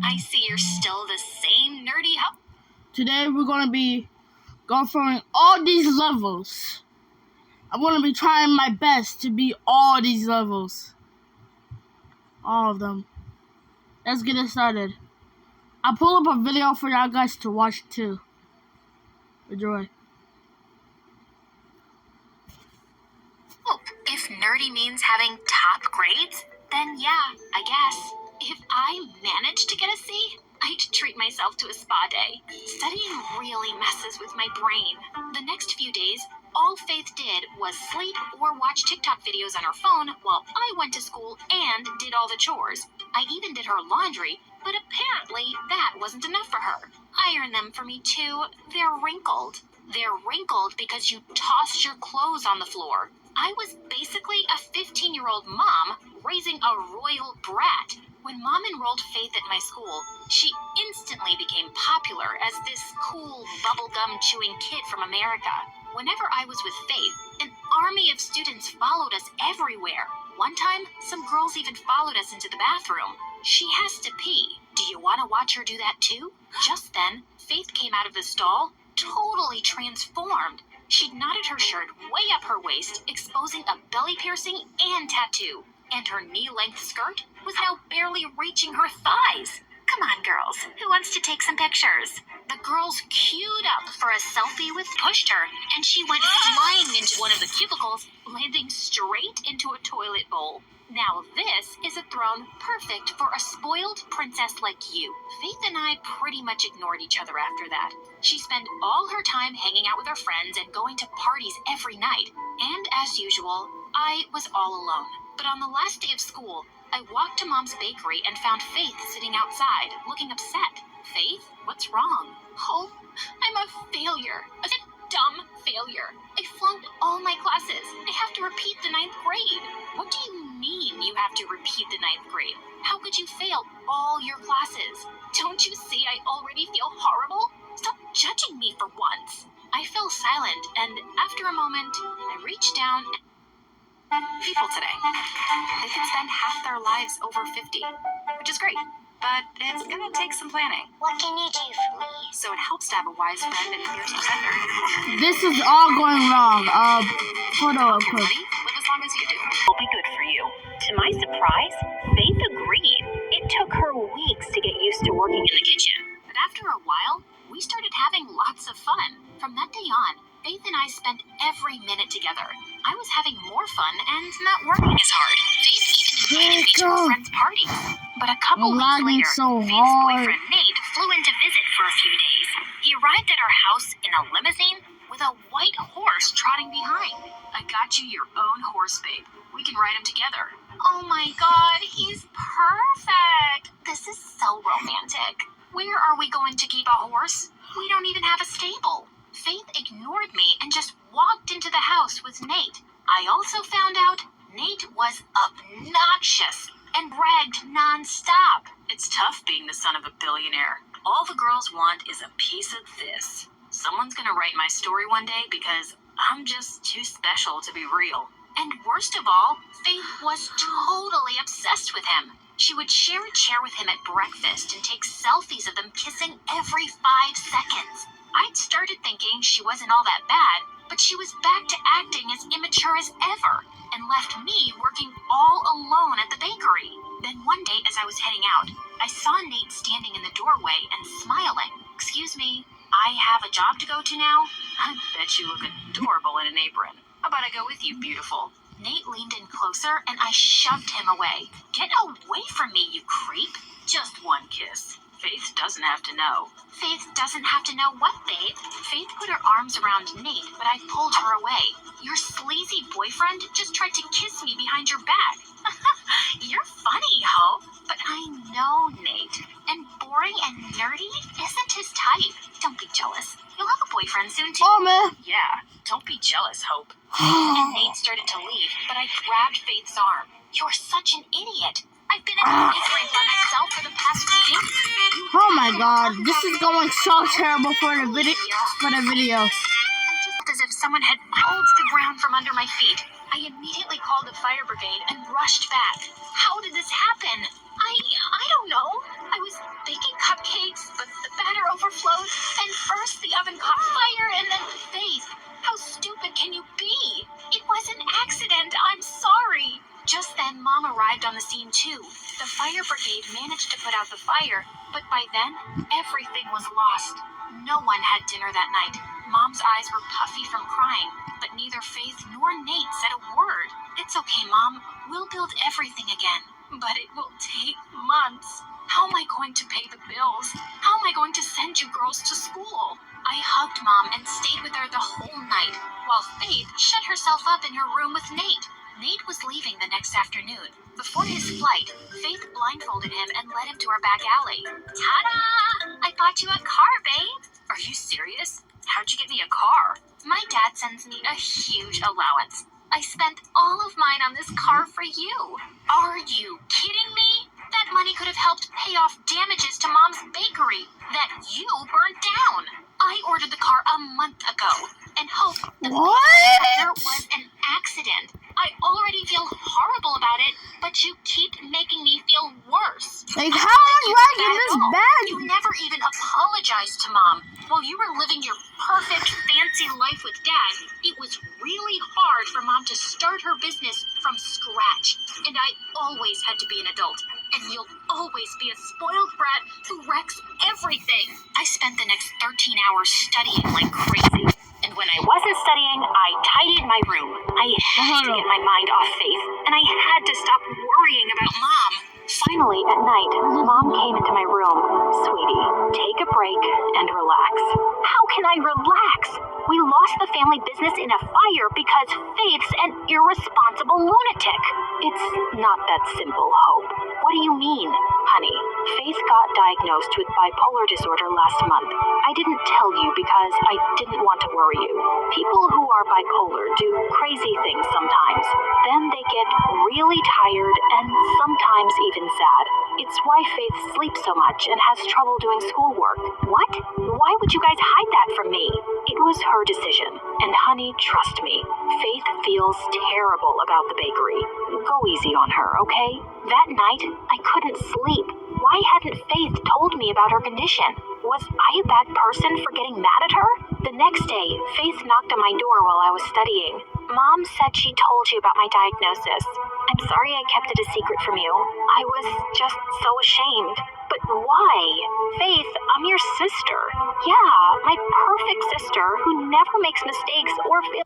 I see you're still the same nerdy hoe. Today we're going to be going through all these levels. I'm going to be trying my best to beat all these levels. All of them. Let's get it started. I'll pull up a video for y'all guys to watch too. Enjoy. Oh, if nerdy means having top grades, then yeah, I guess. If I managed to get a C, I'd treat myself to a spa day. Studying really messes with my brain. The next few days, all Faith did was sleep or watch TikTok videos on her phone while I went to school and did all the chores. I even did her laundry, but apparently that wasn't enough for her. Iron them for me too. They're wrinkled. They're wrinkled because you tossed your clothes on the floor. I was basically a 15-year-old mom raising a royal brat. When Mom enrolled Faith at my school, she instantly became popular as this cool bubblegum chewing kid from America. Whenever I was with Faith, an army of students followed us everywhere. One time, some girls even followed us into the bathroom. She has to pee. Do you want to watch her do that too? Just then, Faith came out of the stall, totally transformed. She'd knotted her shirt way up her waist, exposing a belly piercing and tattoo. And her knee-length skirt was now barely reaching her thighs. Come on, girls. Who wants to take some pictures? The girls queued up for a selfie with pushed her, and she went flying into one of the cubicles, landing straight into a toilet bowl. Now this is a throne perfect for a spoiled princess like you. Faith and I pretty much ignored each other after that. She spent all her time hanging out with her friends and going to parties every night. And as usual, I was all alone. But on the last day of school, I walked to Mom's bakery and found Faith sitting outside, looking upset. Faith, what's wrong? Oh, I'm a failure. A dumb failure. I flunked all my classes. I have to repeat the 9th grade. What do you mean you have to repeat the 9th grade? How could you fail all your classes? Don't you see I already feel horrible? Stop judging me for once. I fell silent, and after a moment, I reached down and people today. They can spend half their lives over 50, which is great, but it's gonna take some planning. What can you do for me? So it helps to have a wise friend and fierce defender. This is all going wrong. Hold on, quick. Buddy, live as long as you do. Will be good for you. To my surprise, Faith agreed. It took her weeks to get used to working in the kitchen, but after a while, we started having lots of fun. From that day on, Faith and I spent every minute together. I was having more fun and not working as hard. Faith even invited me to her friend's parties. But a couple weeks later, Faith's boyfriend Nate flew in to visit for a few days. He arrived at our house in a limousine with a white horse trotting behind. I got you your own horse, babe. We can ride him together. Oh my God, he's perfect. This is so romantic. Where are we going to keep a horse? We don't even have a stable. Faith ignored me and just walked into the house with Nate. I also found out Nate was obnoxious and bragged nonstop. It's tough being the son of a billionaire. All the girls want is a piece of this. Someone's gonna write my story one day because I'm just too special to be real. And worst of all, Faith was totally obsessed with him. She would share a chair with him at breakfast and take selfies of them kissing every 5 seconds. I'd started thinking she wasn't all that bad, but she was back to acting as immature as ever and left me working all alone at the bakery. Then one day as I was heading out, I saw Nate standing in the doorway and smiling. Excuse me, I have a job to go to now? I bet you look adorable in an apron. How about I go with you, beautiful? Nate leaned in closer and I shoved him away. Get away from me, you creep. Just one kiss. Faith doesn't have to know. Faith doesn't have to know what, babe? Faith put her arms around Nate, but I pulled her away. Your sleazy boyfriend just tried to kiss me behind your back. You're funny, Hope. But I know Nate. And boring and nerdy isn't his type. Don't be jealous. You'll have a boyfriend soon, too. Oh, man. Yeah, don't be jealous, Hope. And Nate started to leave, but I grabbed Faith's arm. You're such an idiot. I've been in the bakery by myself for the past few days. Oh my God, this is going so terrible for the video. I just felt as if someone had pulled the ground from under my feet. I immediately called the fire brigade and rushed back. How did this happen? I don't know. I was baking oven caught fire and then Faith, how stupid can you be? It was an accident. I'm sorry. Just then, Mom arrived on the scene too. The fire brigade managed to put out the fire, but by then, everything was lost. No one had dinner that night. Mom's eyes were puffy from crying, but neither Faith nor Nate said a word. It's okay, Mom. We'll build everything again. But it will take months. How am I going to pay the bills? How am I going to send you girls to school? I hugged Mom and stayed with her the whole night, while Faith shut herself up in her room with Nate. Nate was leaving the next afternoon. Before his flight, Faith blindfolded him and led him to our back alley. Ta-da! I bought you a car, babe. Are you serious? How'd you get me a car? My dad sends me a huge allowance. I spent all of mine on this car for you. Are you kidding me? That money could have helped pay off damages to Mom's bakery that you burnt down. I ordered the car a month ago and hoped the fire was an accident. I already feel horrible about it, but you keep making me feel worse. Like, how much like in this bag? You never even apologized to Mom. While you were living your perfect, fancy life with Dad, it was really hard for Mom to start her business from scratch. And I always had to be an adult. And you'll always be a spoiled brat who wrecks everything. I spent the next 13 hours studying like crazy. And when I wasn't studying, I tidied my room. I had to get my mind off Faith, and I had to stop worrying about Mom. Finally, at night, Mom came into my room. Sweetie, take a break and relax. How can I relax? We lost the family business in a fire because Faith's an irresponsible lunatic. It's not that simple, Hope. What do you mean? Honey, Faith got diagnosed with bipolar disorder last month. I didn't tell you because I didn't want to worry you. People who are bipolar do crazy things sometimes. Then they get really tired and sometimes even sad. It's why Faith sleeps so much and has trouble doing schoolwork. What? Why would you guys hide that from me? It was her decision. And honey, trust me, Faith feels terrible about the bakery. Go easy on her, okay? That night, I couldn't sleep. Why hadn't Faith told me about her condition? Was I a bad person for getting mad at her? The next day, Faith knocked on my door while I was studying. Mom said she told you about my diagnosis. I'm sorry I kept it a secret from you. I was just so ashamed. But why? Faith, I'm your sister. Yeah, my perfect sister who never makes mistakes or feels...